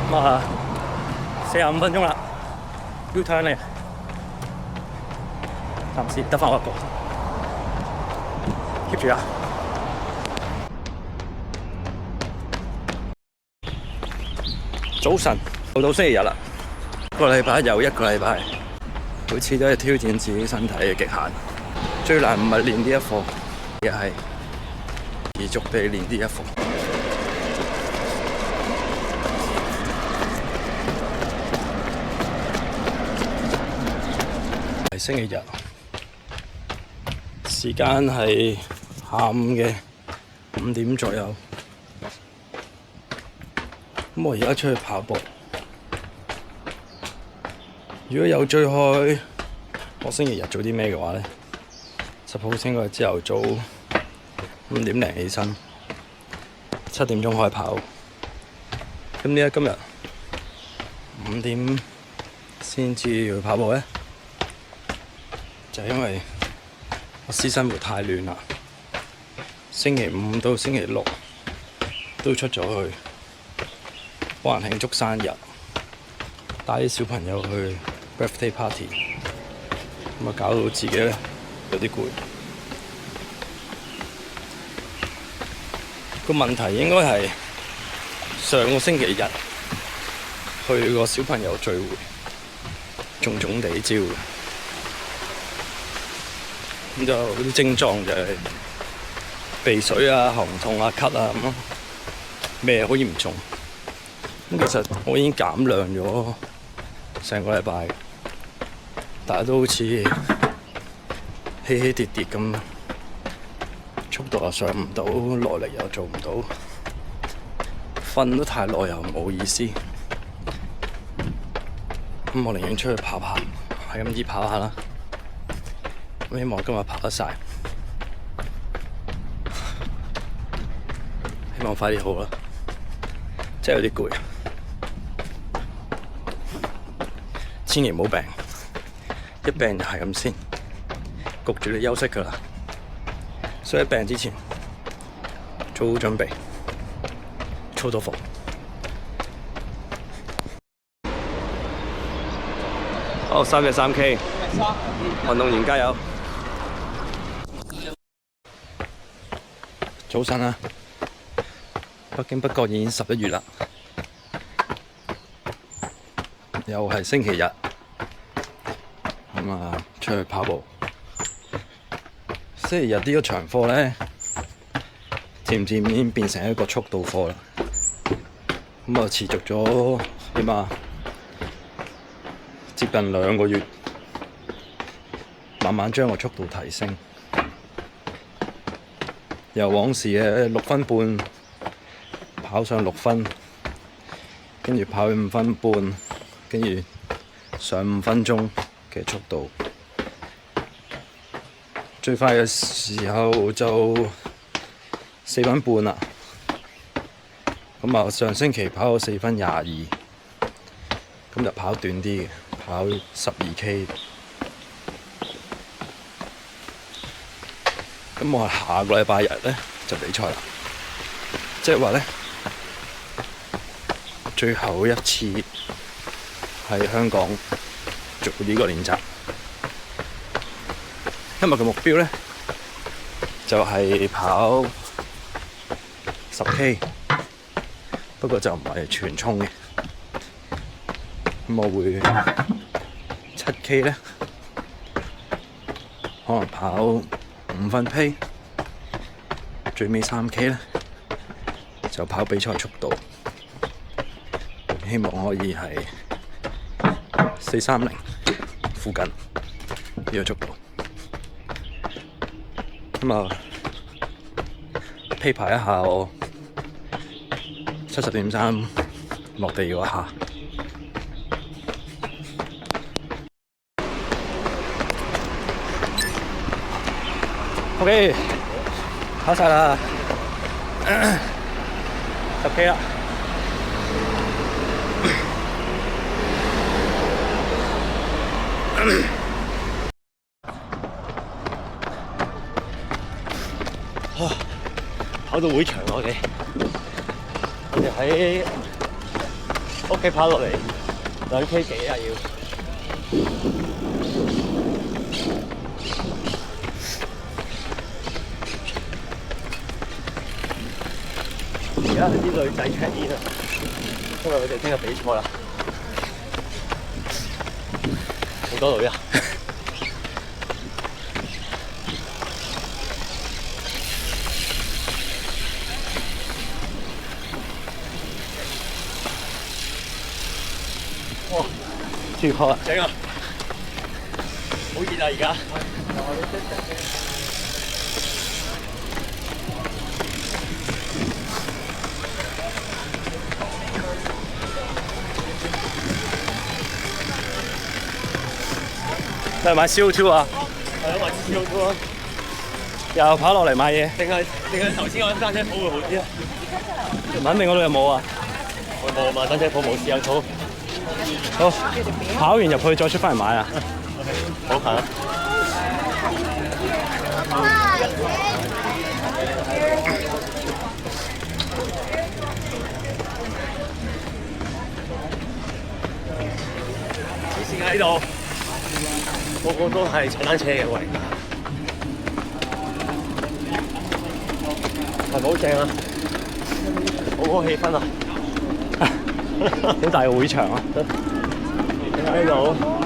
咁啊，45分鐘啦 ，U turn 嚟，暫時得返我一個，keep 住啊！早晨，到星期日啦，個禮拜又一個禮拜，每次都係挑戰自己身體嘅極限。最難唔係練呢一課，而係持續地練呢一課。係星期日，時間係下午嘅5點左右。咁我而家出去跑步。如果有追開我星期日做啲咩嘅話咧，suppose應該係朝頭早5點零起身，7點鐘開跑。咁點解今日5點先至去跑步咧？就係因為我私生活太亂啦。星期5到星期6都出咗去幫人慶祝生日，帶啲小朋友去 birthday party， 咁啊搞到自己咧有啲攰。個問題應該係上個星期日去個小朋友聚會，重重地招，咁就啲症狀就係鼻水啊、喉痛啊、咳啊咁咯，咩好嚴重。咁其實我已經減量咗成個禮拜，但係都好似起起跌跌咁，速度又上唔到，耐力又做唔到，瞓得太耐又冇意思。咁我寧願出去跑下，係咁依跑下啦。咁希望今日跑得晒，希望快啲好啦，真係有啲攰。千祈唔好病，一病就係咁先，焗住你休息㗎啦。所以病之前做好準備，操到課。好，3日3K， 運動員加油！早晨啊，不經不覺已經11月啦。又係星期日，咁啊出去跑步。星期日呢個長課咧，漸漸已經變成一個速度課啦。咁啊持續咗點啊，接近2個月，慢慢將個速度提升，由往時嘅6分半跑上6分，跟住跑去5分半。跟住上5分鐘嘅速度，最快嘅時候就4分半啦。咁啊，上星期跑到4分22，今日跑短啲嘅，跑12K。咁我下個禮拜日咧就比賽啦，即係話咧最後一次喺香港做呢個練習。今日嘅目標咧就係跑10K， 不過就唔係全衝嘅。咁我會7K 咧，可能跑5分 P， 最尾3K 咧就跑比賽速度，希望可以係430附近呢個速度。咁啊，批排一下我70.3落地嗰一下。OK， 跑晒啦，10K 啦。跑到會場我哋喺屋企跑落嚟2K幾啊要。而家啲女仔 check in 啊，因為佢哋聽日比賽啦，好多女啊！哇，住開正啊！好熱啊而家。係買 CO2 啊！係啊，買支 CO2 啊！又跑落嚟買嘢，定係頭先我單車鋪會好啲啊？唔肯定嗰度有冇啊？我冇買單車鋪，冇試下鋪。好，跑完入去再出翻嚟買啊！好行啊！以前喺度，個個都係踩單車嘅喂，係咪好正啊？好氣氛啊！好大個會場啊！喺度。